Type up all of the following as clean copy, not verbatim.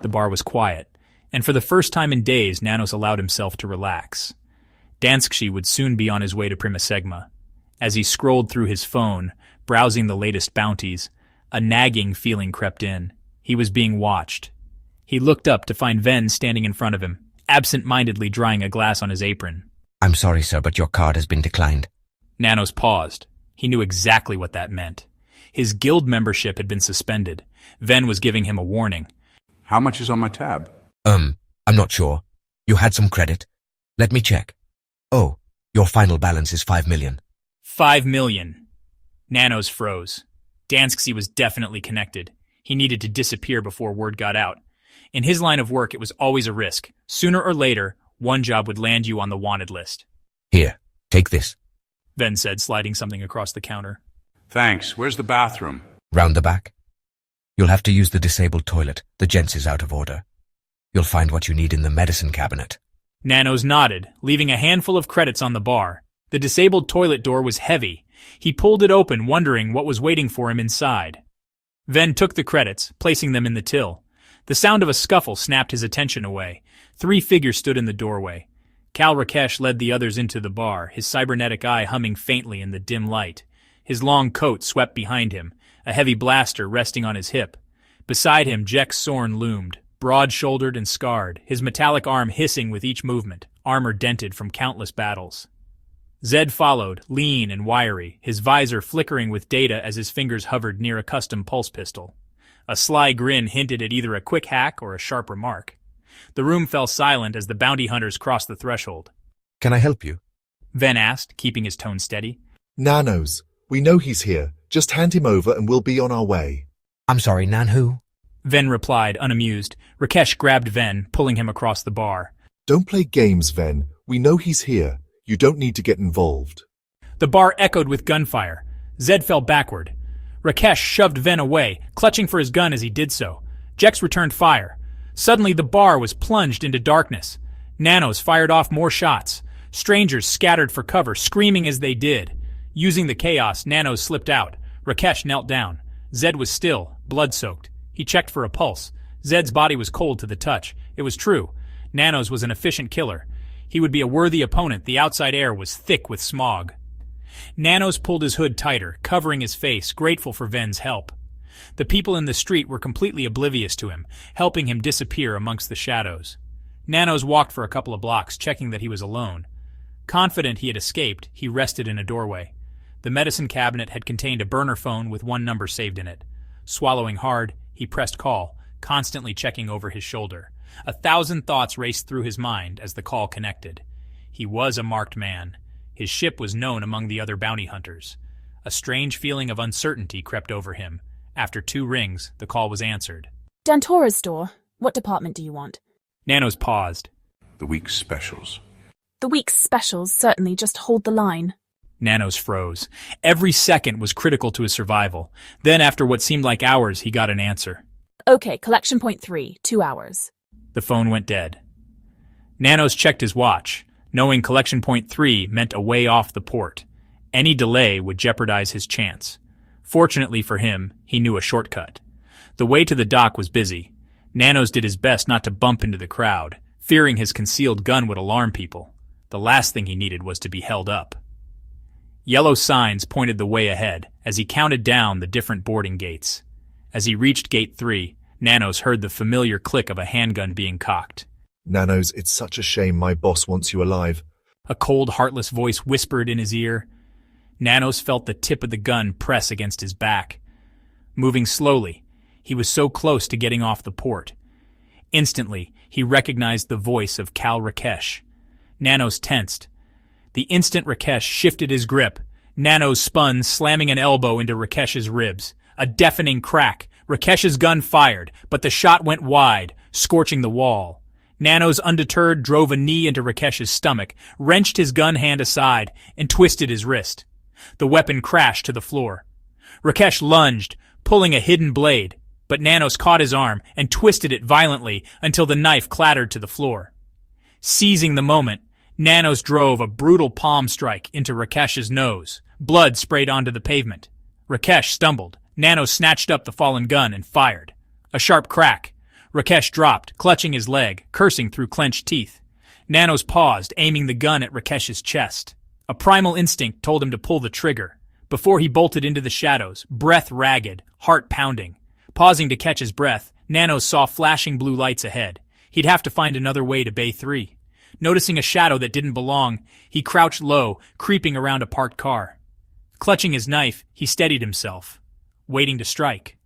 The bar was quiet, and for the first time in days Nanos allowed himself to relax. Dansksi would soon be on his way to Primasegma. As he scrolled through his phone, browsing the latest bounties, a nagging feeling crept in. He was being watched. He looked up to find Ven standing in front of him, absent-mindedly drying a glass on his apron. I'm sorry, sir, but your card has been declined. Nanos paused. He knew exactly what that meant. His guild membership had been suspended. Ven was giving him a warning. How much is on my tab? I'm not sure. You had some credit. Let me check. Oh, your final balance is 5 million. 5 million. Nanos froze. Dansksi was definitely connected. He needed to disappear before word got out. In his line of work, it was always a risk. Sooner or later, one job would land you on the wanted list. Here, take this. Ven said, sliding something across the counter. Thanks. Where's the bathroom? Round the back. You'll have to use the disabled toilet. The gents is out of order. You'll find what you need in the medicine cabinet. Nanos nodded, leaving a handful of credits on the bar. The disabled toilet door was heavy. He pulled it open, wondering what was waiting for him inside. Ven took the credits, placing them in the till. The sound of a scuffle snapped his attention away. 3 figures stood in the doorway. Kal Rakesh led the others into the bar, his cybernetic eye humming faintly in the dim light. His long coat swept behind him, a heavy blaster resting on his hip. Beside him, Jek's Sorn loomed, broad-shouldered and scarred, his metallic arm hissing with each movement, armor dented from countless battles. Zed followed, lean and wiry, his visor flickering with data as his fingers hovered near a custom pulse pistol. A sly grin hinted at either a quick hack or a sharp remark. The room fell silent as the bounty hunters crossed the threshold. Can I help you? Ven asked, keeping his tone steady. Nanos, we know he's here. Just hand him over and we'll be on our way. I'm sorry, Nan who? Ven replied, unamused. Rakesh grabbed Ven, pulling him across the bar. Don't play games, Ven. We know he's here. You don't need to get involved. The bar echoed with gunfire. Zed fell backward. Rakesh shoved Ven away, clutching for his gun as he did so. Jex returned fire. Suddenly the bar was plunged into darkness. Nanos fired off more shots. Strangers scattered for cover, screaming as they did. Using the chaos, Nanos slipped out. Rakesh knelt down. Zed was still, blood-soaked. He checked for a pulse. Zed's body was cold to the touch. It was true. Nanos was an efficient killer. He would be a worthy opponent. The outside air was thick with smog. Nanos pulled his hood tighter, covering his face, grateful for Ven's help. The people in the street were completely oblivious to him, helping him disappear amongst the shadows. Nanos walked for a couple of blocks, checking that he was alone. Confident he had escaped, he rested in a doorway. The medicine cabinet had contained a burner phone with one number saved in it. Swallowing hard, he pressed call, constantly checking over his shoulder. 1,000 thoughts raced through his mind as the call connected. He was a marked man. His ship was known among the other bounty hunters. A strange feeling of uncertainty crept over him. After 2 rings, the call was answered. Dantora's store. What department do you want? Nanos paused. The week's specials. The week's specials, certainly. Just hold the line. Nanos froze. Every second was critical to his survival. Then, after what seemed like hours, he got an answer. Okay, collection point 3, 2 hours. The phone went dead. Nanos checked his watch, knowing collection point 3 meant a way off the port. Any delay would jeopardize his chance. Fortunately for him, he knew a shortcut. The way to the dock was busy. Nanos did his best not to bump into the crowd, fearing his concealed gun would alarm people. The last thing he needed was to be held up. Yellow signs pointed the way ahead as he counted down the different boarding gates. As he reached gate 3, Nanos heard the familiar click of a handgun being cocked. Nanos, it's such a shame my boss wants you alive. A cold, heartless voice whispered in his ear. Nanos felt the tip of the gun press against his back. Moving slowly, he was so close to getting off the port. Instantly, he recognized the voice of Kal Rakesh. Nanos tensed. The instant Rakesh shifted his grip, Nanos spun, slamming an elbow into Rakesh's ribs. A deafening crack. Rakesh's gun fired, but the shot went wide, scorching the wall. Nanos, undeterred, drove a knee into Rakesh's stomach, wrenched his gun hand aside, and twisted his wrist. The weapon crashed to the floor. Rakesh lunged, pulling a hidden blade, but Nanos caught his arm and twisted it violently until the knife clattered to the floor. Seizing the moment, Nanos drove a brutal palm strike into Rakesh's nose. Blood sprayed onto the pavement. Rakesh stumbled. Nanos snatched up the fallen gun and fired. A sharp crack. Rakesh dropped, clutching his leg, cursing through clenched teeth. Nanos paused, aiming the gun at Rakesh's chest. A primal instinct told him to pull the trigger. Before he bolted into the shadows, breath ragged, heart pounding. Pausing to catch his breath, Nanos saw flashing blue lights ahead. He'd have to find another way to Bay 3. Noticing a shadow that didn't belong, he crouched low, creeping around a parked car. Clutching his knife, he steadied himself, waiting to strike.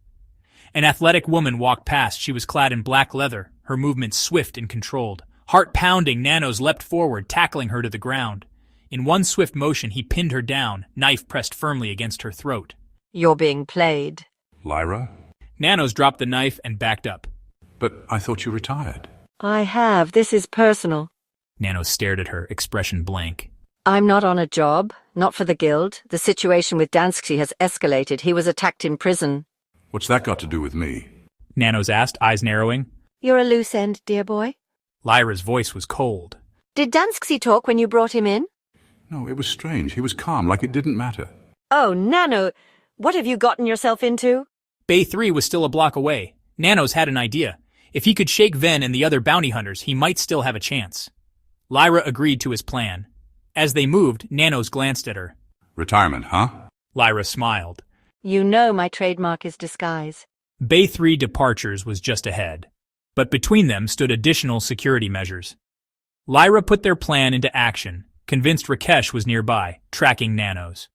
An athletic woman walked past. She was clad in black leather, her movements swift and controlled. Heart pounding, Nanos leapt forward, tackling her to the ground. In one swift motion, he pinned her down, knife pressed firmly against her throat. You're being played. Lyra? Nanos dropped the knife and backed up. But I thought you retired. I have. This is personal. Nanos stared at her, expression blank. I'm not on a job, not for the guild. The situation with Dansksi has escalated. He was attacked in prison. What's that got to do with me? Nanos asked, eyes narrowing. You're a loose end, dear boy. Lyra's voice was cold. Did Dansksi talk when you brought him in? No, it was strange. He was calm, like it didn't matter. Oh, Nano, what have you gotten yourself into? Bay 3 was still a block away. Nanos had an idea. If he could shake Ven and the other bounty hunters, he might still have a chance. Lyra agreed to his plan. As they moved, Nanos glanced at her. Retirement, huh? Lyra smiled. You know my trademark is disguise. Bay 3 departures was just ahead, but between them stood additional security measures. Lyra put their plan into action, convinced Rakesh was nearby, tracking Nanos.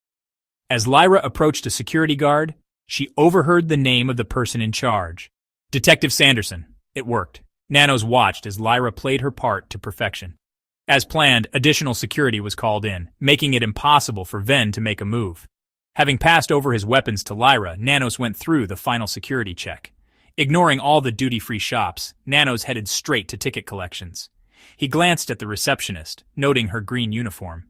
As Lyra approached a security guard, she overheard the name of the person in charge. Detective Sanderson. It worked. Nanos watched as Lyra played her part to perfection. As planned, additional security was called in, making it impossible for Ven to make a move. Having passed over his weapons to Lyra, Nanos went through the final security check. Ignoring all the duty-free shops, Nanos headed straight to ticket collections. He glanced at the receptionist, noting her green uniform.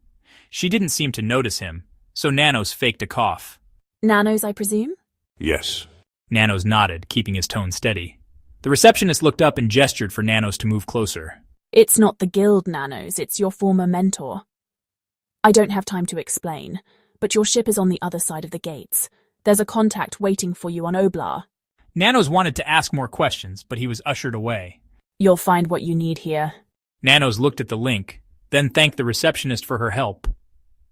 She didn't seem to notice him, so Nanos faked a cough. Nanos, I presume? Yes. Nanos nodded, keeping his tone steady. The receptionist looked up and gestured for Nanos to move closer. It's not the guild, Nanos, it's your former mentor. I don't have time to explain, but your ship is on the other side of the gates. There's a contact waiting for you on Oblar. Nanos wanted to ask more questions, but he was ushered away. You'll find what you need here. Nanos looked at the link, then thanked the receptionist for her help.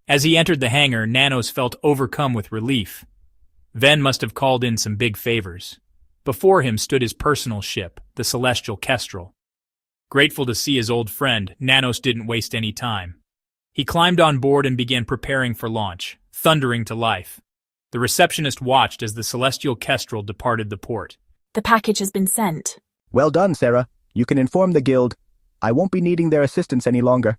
As he entered the hangar, Nanos felt overcome with relief. Ven must have called in some big favors. Before him stood his personal ship, the Celestial Kestrel. Grateful to see his old friend, Nanos didn't waste any time. He climbed on board and began preparing for launch, thundering to life. The receptionist watched as the Celestial Kestrel departed the port. The package has been sent. Well done, Sarah. You can inform the guild. I won't be needing their assistance any longer.